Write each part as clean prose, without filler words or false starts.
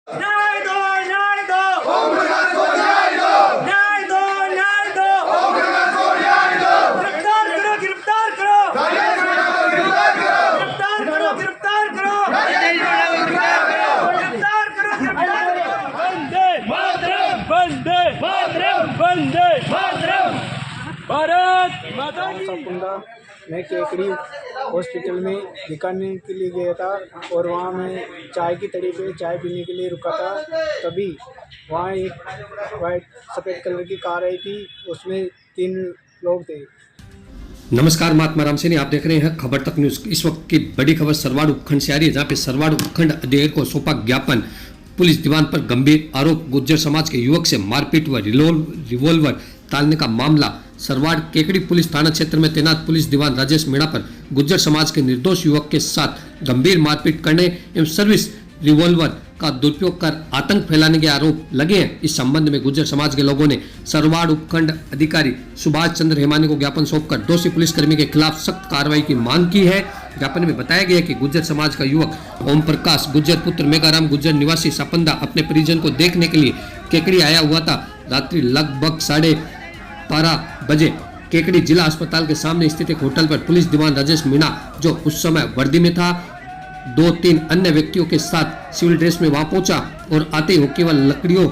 न्याय दो, न्याय दो, ओम प्रकाश को न्याय दो, न्याय दो, न्याय दो, ओम प्रकाश को न्याय दो, गिरफ्तार करो, गिरफ्तार करो, राजेश मीणा को गिरफ्तार करो, गिरफ्तार करो, गिरफ्तार करो, राजेश मीणा को गिरफ्तार करो, गिरफ्तार करो, गिरफ्तार करो। वंदे मातरम, वंदे मातरम, वंदे मातरम, भारत माता की। कुंदा मैं केकड़ी हॉस्पिटल में दिखाने के लिए गया था और वहाँ मैं चाय की तड़ी पे चाय पीने के लिए रुका था। तभी वहाँ एक वाइट सफ़ेद कलर की कार आई थी, उसमें 3 लोग थे। नमस्कार, महात्मा राम सैनी, आप देख रहे हैं खबर तक न्यूज। इस वक्त की बड़ी खबर सरवाड़ उपखंड से आ रही है, जहाँ पे सरवाड़ उपखंड अध्यक्ष को सौंपा ज्ञापन। पुलिस दीवान पर गंभीर आरोप, गुर्जर समाज के युवक से मारपीट व रिवॉल्वर तालने का मामला। सरवाड़ केकड़ी पुलिस थाना क्षेत्र में तैनात पुलिस दीवान राजेश मीणा पर गुर्जर समाज के निर्दोष युवक के साथ गंभीर मारपीट करने एवं सर्विस रिवॉल्वर का दुरुपयोग कर आतंक फैलाने के आरोप लगे हैं। इस संबंध में गुर्जर समाज के लोगों ने सरवाड़ उपखंड अधिकारी सुभाष चंद्र हेमानी को ज्ञापन सौंपकर दोषी पुलिसकर्मी के खिलाफ सख्त कार्रवाई की मांग की है। ज्ञापन में बताया गया कि गुर्जर समाज का युवक ओम प्रकाश गुर्जर पुत्र मेघाराम गुर्जर निवासी सपंदा अपने परिजन को देखने के लिए केकड़ी आया हुआ था। रात्रि लगभग 12:30 बजे केकड़ी जिला अस्पताल के सामने स्थित एक होटल पर पुलिस दीवान राजेश मीणा, जो उस समय वर्दी में था, 2-3 अन्य व्यक्तियों के साथ सिविल ड्रेस में वहां पहुंचा और आते ही होके वाली लकड़ियों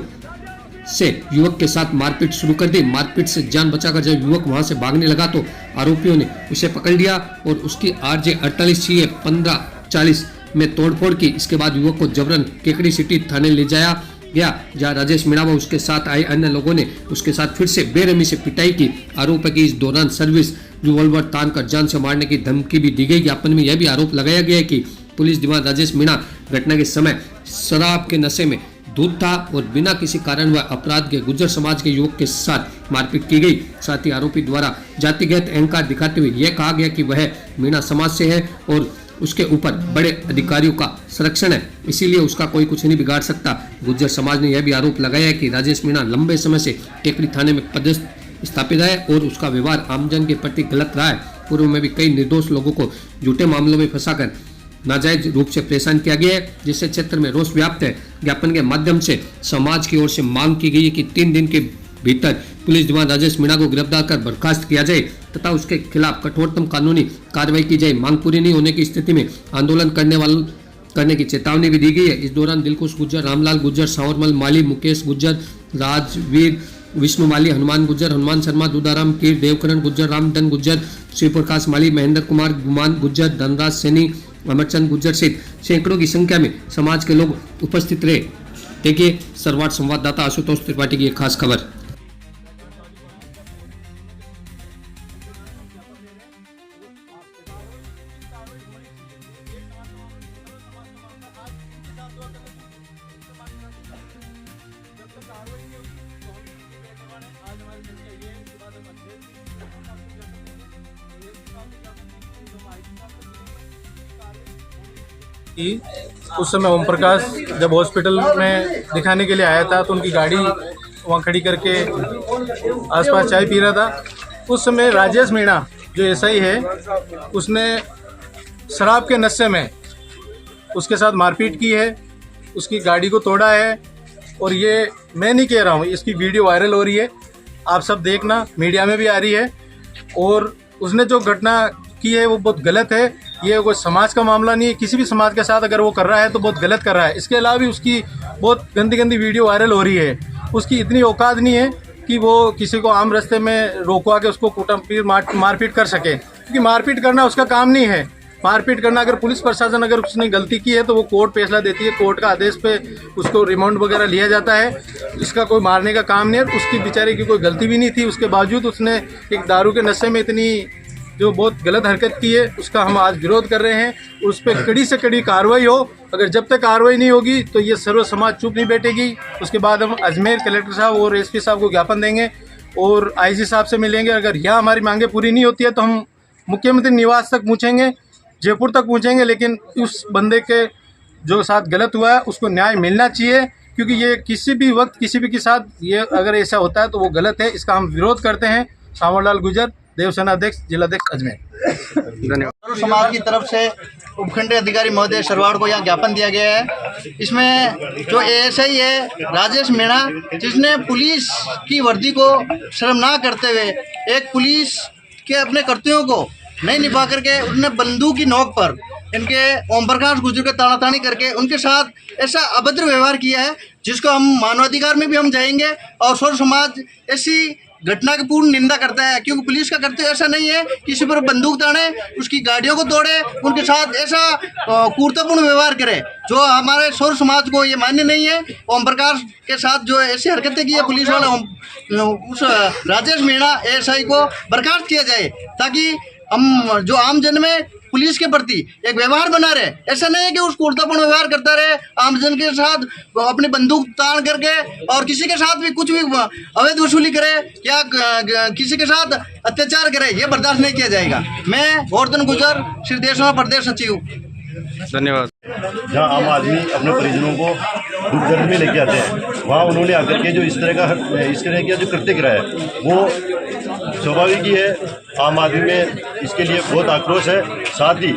से युवक के साथ मारपीट शुरू कर दी। मारपीट से जान बचाकर जब युवक वहां से भागने लगा तो आरोपियों ने उसे पकड़ लिया और उसकी RJ 48 CA 1540 में तोड़फोड़ की। इसके बाद युवक को जबरन केकड़ी सिटी थाने ले जाया गया, जहां राजेश मीणा व उसके साथ आए अन्य लोगों ने उसके साथ फिर से बेरहमी से पिटाई की। आरोप है कि इस दौरान सर्विस रिवॉल्वर तान कर जान से मारने की धमकी भी दी गई। ज्ञापन में यह भी आरोप लगाया गया है कि पुलिस दीवान राजेश मीणा घटना के समय शराब के नशे में धुत था और बिना किसी कारण व अपराध के गुर्जर समाज के युवक के साथ मारपीट की गई। साथ ही आरोपी द्वारा जातिगत अहंकार दिखाते हुए यह कहा गया कि वह मीणा समाज से है और उसके ऊपर बड़े अधिकारियों का संरक्षण है, इसीलिए उसका कोई कुछ नहीं बिगाड़ सकता। गुर्जर समाज ने यह भी आरोप लगाया है कि राजेश मीणा लंबे समय से केकड़ी थाने में पदस्थ स्थापित है और उसका व्यवहार आमजन के प्रति गलत रहा है। पूर्व में भी कई निर्दोष लोगों को झूठे मामलों में फंसाकर नाजायज रूप से परेशान किया गया है, जिससे क्षेत्र में रोष व्याप्त है। ज्ञापन के माध्यम से समाज की ओर से मांग की गई है कि 3 दिन के भीतर पुलिस दीवान राजेश मीणा को गिरफ्तार कर बर्खास्त किया जाए तथा उसके खिलाफ कठोरतम कानूनी कार्रवाई की जाए। मांग पूरी नहीं होने की स्थिति में आंदोलन करने की चेतावनी भी दी गई है। इस दौरान दिलकुश गुर्जर, रामलाल गुर्जर, सांवरमल माली, मुकेश गुर्जर, राजवीर, विष्णु माली, हनुमान गुर्जर, हनुमान शर्मा, दुदाराम कीर, देवकरण गुर्जर, रामधन गुर्जर, शिव प्रकाश माली, महेंद्र कुमार गुमान गुर्जर, धनराज सैनी, अमरचंद गुर्जर सहित सैकड़ों की संख्या में समाज के लोग उपस्थित रहे। देखिए सरवाड़ संवाददाता आशुतोष त्रिपाठी की एक खास खबर। उस समय ओम प्रकाश जब हॉस्पिटल में दिखाने के लिए आया था तो उनकी गाड़ी वहाँ खड़ी करके आसपास चाय पी रहा था। उस समय राजेश मीणा जो SI है, उसने शराब के नशे में उसके साथ मारपीट की है, उसकी गाड़ी को तोड़ा है। और ये मैं नहीं कह रहा हूँ, इसकी वीडियो वायरल हो रही है, आप सब देखना, मीडिया में भी आ रही है। और उसने जो घटना की है वो बहुत गलत है। ये कोई समाज का मामला नहीं है, किसी भी समाज के साथ अगर वो कर रहा है तो बहुत गलत कर रहा है। इसके अलावा भी उसकी बहुत गंदी गंदी वीडियो वायरल हो रही है। उसकी इतनी औकात नहीं है कि वो किसी को आम रास्ते में रोकवा के उसको कुटमपीट मारपीट कर सके, क्योंकि मारपीट करना उसका काम नहीं है। मारपीट करना, अगर पुलिस प्रशासन अगर उसने गलती की है तो वो कोर्ट फैसला देती है, कोर्ट का आदेश पे उसको रिमांड वगैरह लिया जाता है। इसका कोई मारने का काम नहीं है। उसकी बेचारे की कोई गलती भी नहीं थी, उसके बावजूद उसने एक दारू के नशे में इतनी जो बहुत गलत हरकत की है, उसका हम आज विरोध कर रहे हैं। उस पर कड़ी से कड़ी कार्रवाई हो। अगर जब तक कार्रवाई नहीं होगी तो ये सर्व समाज चुप नहीं बैठेगी। उसके बाद हम अजमेर कलेक्टर साहब और SP साहब को ज्ञापन देंगे और IG साहब से मिलेंगे। अगर यहाँ हमारी मांगे पूरी नहीं होती है तो हम मुख्यमंत्री निवास तक पहुँचेंगे, जयपुर तक पहुँचेंगे। लेकिन उस बंदे के जो साथ गलत हुआ है उसको न्याय मिलना चाहिए, क्योंकि ये किसी भी वक्त किसी भी के साथ ये अगर ऐसा होता है तो वो गलत है। इसका हम विरोध करते हैं। सांवरलाल गुर्जर, देवसेना अध्यक्ष, जिलाध्यक्ष अजमेर। सर्व समाज की तरफ से उपखंडीय अधिकारी महोदय सरवाड़ को यहाँ ज्ञापन दिया गया है। इसमें जो एएसआई है राजेश मीणा, जिसने पुलिस की वर्दी को शर्म ना करते हुए एक पुलिस के अपने कर्तव्यों को नहीं निभा करके उन्होंने बंदूक की नोक पर इनके ओम प्रकाश गुर्जर के तानातानी करके उनके साथ ऐसा अभद्र व्यवहार किया है, जिसको हम मानवाधिकार में भी हम जाएंगे और सर्व समाज ऐसी घटना की पूर्ण निंदा करता है। क्योंकि पुलिस का कर्तव्य ऐसा नहीं है किसी पर बंदूक ताने, उसकी गाड़ियों को तोड़े, उनके साथ ऐसा क्रूरतापूर्ण व्यवहार करे जो हमारे सर्व समाज को ये मान्य नहीं है। ओम प्रकाश के साथ जो ऐसी हरकतें की है पुलिस वाले, उस राजेश मीणा एएसआई को बर्खास्त किया जाए, ताकि हम जो आम जन में पुलिस के प्रति एक व्यवहार बना रहे। ऐसा नहीं है कि उस क्रूरतापूर्ण व्यवहार करता रहे आमजन के साथ, अपनी बंदूक तान करके और किसी के साथ भी कुछ भी अवैध वसूली करे या किसी के साथ अत्याचार करे, ये बर्दाश्त नहीं किया जाएगा। मैं गोवर्धन गुर्जर, श्री देशवा प्रदेश सचिव। धन्यवाद। जहाँ आम आदमी अपने परिजनों को दुख दर्द में लेके आते हैं, वहाँ उन्होंने आकर के जो इस तरह का जो कृत्य करा है वो स्वाभाविक ही है। आम आदमी में इसके लिए बहुत आक्रोश है। साथ ही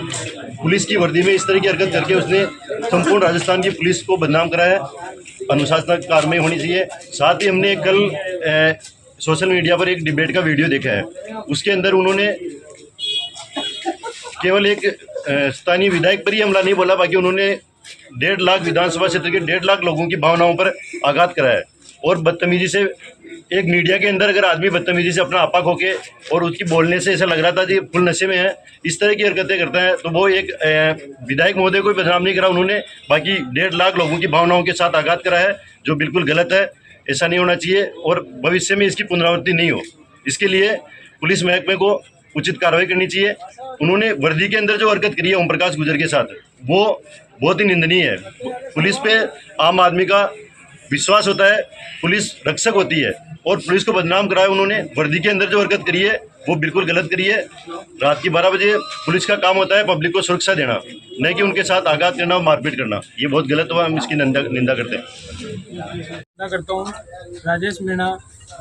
पुलिस की वर्दी में इस तरह की हरकत करके उसने संपूर्ण राजस्थान की पुलिस को बदनाम करा है। अनुशासनात्मक कार्रवाई होनी चाहिए। साथ ही हमने कल सोशल मीडिया पर एक डिबेट का वीडियो देखा है, उसके अंदर उन्होंने केवल एक स्थानीय विधायक पर ही हमला नहीं बोला, बाकी उन्होंने 1.5 लाख विधानसभा क्षेत्र के 1.5 लाख लोगों की भावनाओं पर आघात करा है। और बदतमीजी से एक मीडिया के अंदर अगर आदमी बदतमीजी से अपना आपा होके और उसकी बोलने से ऐसा लग रहा था कि फुल नशे में है, इस तरह की हरकतें करता है, तो वो एक विधायक महोदय को बदनाम नहीं करा उन्होंने, बाकी 1.5 लाख लोगों की भावनाओं के साथ आघात करा है, जो बिल्कुल गलत है। ऐसा नहीं होना चाहिए और भविष्य में इसकी पुनरावृत्ति नहीं हो, इसके लिए पुलिस महकमे को उचित कार्रवाई करनी चाहिए। उन्होंने वर्दी के अंदर जो हरकत करी है ओम प्रकाश गुर्जर के साथ, वो बहुत ही निंदनीय है। पुलिस पे आम आदमी का विश्वास होता है, पुलिस रक्षक होती है, और पुलिस को बदनाम कराया उन्होंने। वर्दी के अंदर जो हरकत करी है वो बिल्कुल गलत करी है। रात की 12 बजे पुलिस का काम होता है पब्लिक को सुरक्षा देना, न कि उनके साथ आघात करना और मारपीट करना। ये बहुत गलत हुआ, हम इसकी निंदा करते हैं। करता हूँ राजेश मीणा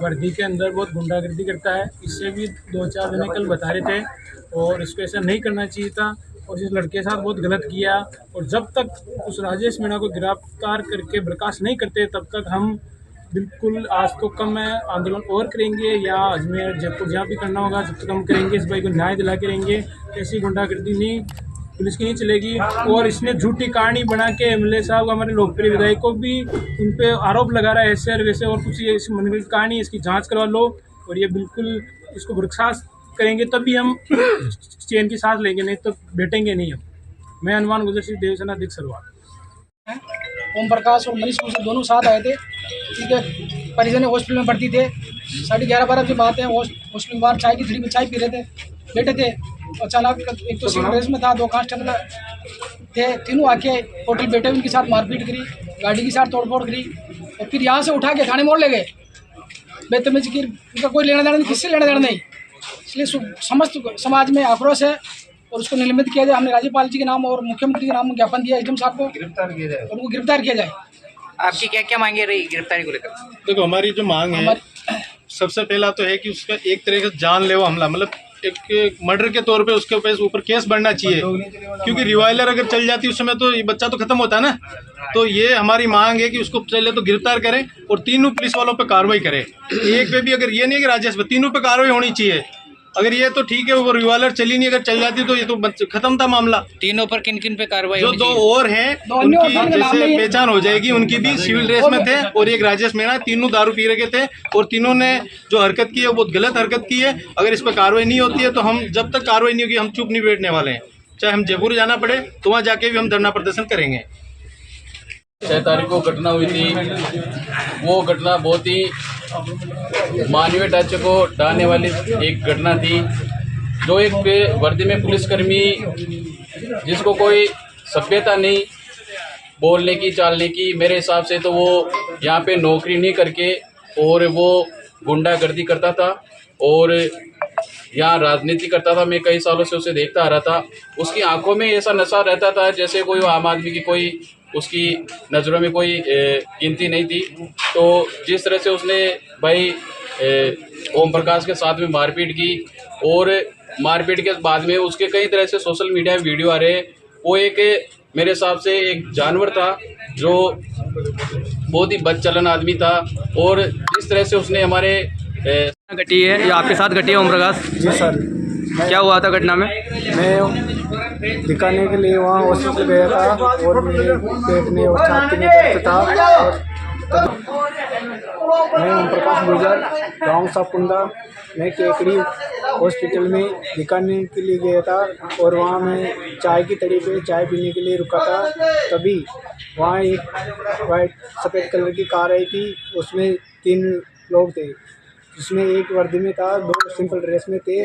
वर्दी के अंदर बहुत गुंडागर्दी करता है। इससे भी 2-4 जने कल बता रहे थे और इसको ऐसा नहीं करना चाहिए था और इस लड़के के साथ बहुत गलत किया। और जब तक उस राजेश मीणा को गिरफ्तार करके बर्खास्त नहीं करते तब तक हम बिल्कुल आज तो कम है आंदोलन और करेंगे, या अजमेर जयपुर जहाँ भी करना होगा जब तक हम करेंगे। इस भाई को न्याय दिला के रहेंगे। ऐसी गुंडागर्दी नहीं पुलिस की नहीं चलेगी। और इसने झूठी कहानी बना के एमएलए साहब हमारे लोकप्रिय विधायक को भी उन पे आरोप लगा रहा है ऐसे और वैसे, और कुछ ये मनगढ़ंत कहानी, इसकी जांच करवा लो और ये बिल्कुल इसको बर्खास्त करेंगे तभी हम चैन की सांस लेंगे, नहीं तो बैठेंगे नहीं हम। मैं हनुमान गुर्जर श्री देवसेना दिख सरवाड़। ओम प्रकाश और मनीष गुर्जर दोनों साथ आए थे, ठीक है। परिजन हॉस्पिटल में भर्ती थे। 11:30 की बात है, हॉस्पिटल में बाहर चाय की थड़ी में चाय पी रहे थे, बैठे थे। अचानक एक तो सिविल ड्रेस में था, 2 कांस्टेबल थे, तीनों आके होटल बैठे उनके साथ मारपीट करी, गाड़ी के साथ तोड़फोड़ करी और फिर यहाँ से उठा के थाने मोड़ ले गए। बदतमीजी की, उनका कोई लेना देना नहीं, किससे लेना देना नहीं। इसलिए समस्त समाज में आक्रोश है और उसको निलंबित किया जाए। हमने राज्यपाल जी के नाम और मुख्यमंत्री के नाम ज्ञापन दिया एसडीएम साहब को, गिरफ्तार किया जाए और उनको गिरफ्तार किया जाए। आपकी क्या क्या मांगे रही गिरफ्तारी को लेकर? देखो, हमारी जो मांग है सबसे पहला तो है कि उसका एक तरह से जानलेवा हमला, मतलब एक मर्डर के तौर पे उसके ऊपर केस बढ़ना चाहिए, क्योंकि रिवाइलर अगर चल जाती उस समय तो ये बच्चा तो खत्म होता है ना। तो ये हमारी मांग है कि उसको पहले तो गिरफ्तार करें और तीनों पुलिस वालों पे कार्रवाई करें। एक पे भी अगर ये नहीं कि राजेश पे, तीनों पे कार्रवाई होनी चाहिए। अगर ये तो ठीक है, वो रिवाल्वर चली नहीं, अगर चल जाती तो ये तो खत्म था मामला। तीनों पर किन किन पे कार्रवाई? जो 2 और हैं उनकी जैसे पहचान हो जाएगी, उनकी भी सिविल ड्रेस में थे और एक राजेश मीणा, तीनों दारू पी रखे थे और तीनों ने जो हरकत की है वो बहुत गलत हरकत की है। अगर इस पर कार्रवाई नहीं होती है तो हम जब तक कार्रवाई नहीं होगी हम चुप नहीं बैठने वाले हैं। चाहे हम जयपुर जाना पड़े तो वहाँ जाके भी हम धरना प्रदर्शन करेंगे। 6 तारीख को घटना हुई थी, वो घटना बहुत ही मानवीय ढांचे को ढाने वाली एक घटना थी। जो एक वर्दी में पुलिसकर्मी जिसको कोई सभ्यता नहीं बोलने की चालने की, मेरे हिसाब से तो वो यहाँ पे नौकरी नहीं करके और वो गुंडागर्दी करता था और यहाँ राजनीति करता था। मैं कई सालों से उसे देखता आ रहा था। उसकी आंखों में ऐसा नशा रहता था जैसे कोई आम आदमी की कोई उसकी नज़रों में कोई गिनती नहीं थी। तो जिस तरह से उसने भाई ओम प्रकाश के साथ में मारपीट की और मारपीट के बाद में उसके कई तरह से सोशल मीडिया में वीडियो आ रहे हैं। वो एक मेरे हिसाब से एक जानवर था जो बहुत ही बदचलन आदमी था, और जिस तरह से उसने हमारे घटी है या आपके साथ घटी है ओम प्रकाश? जी सर, क्या हुआ था घटना में? मैं दिखाने के लिए वहाँ हॉस्पिटल गया था और मेरे पेट में और छाती में दर्द था और मैं ओम प्रकाश गुर्जर, गाँव सापुंडा, मैं केकड़ी हॉस्पिटल में दिखाने के लिए गया था और वहाँ मैं चाय की तड़ी पे चाय पीने के लिए रुका था। तभी वहाँ एक वाइट सफ़ेद कलर की कार आई थी, उसमें 3 लोग थे, जिसमें एक वर्दी में था, 2 सिंपल ड्रेस में थे,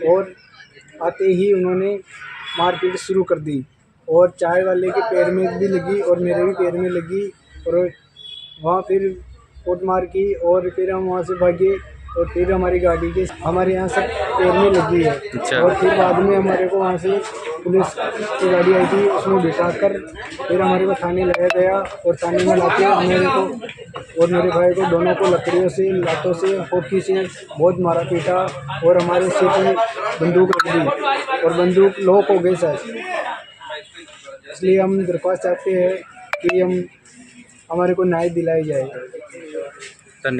और आते ही उन्होंने मारपीट शुरू कर दी और चाय वाले के पैर में भी लगी और मेरे भी पैर में लगी और वहाँ फिर कोट मार की और फिर हम वहाँ से भागे और फिर हमारी गाड़ी के हमारे यहाँ सब पैर में लगी है। और फिर बाद में हमारे को वहाँ से पुलिस की गाड़ी आई थी, उसमें बिठाकर फिर हमारे को थाने लाया गया और थाने में लाके मेरे को और मेरे भाई को दोनों को लकड़ियों से, लातों से, होकी से बहुत मारा पीटा और हमारे सिर में बंदूक रख दी और बंदूक लॉक हो गई सर। इसलिए हम दरख्वास्त चाहते हैं कि हमारे को न्याय दिलाई जाए। धन्यवाद।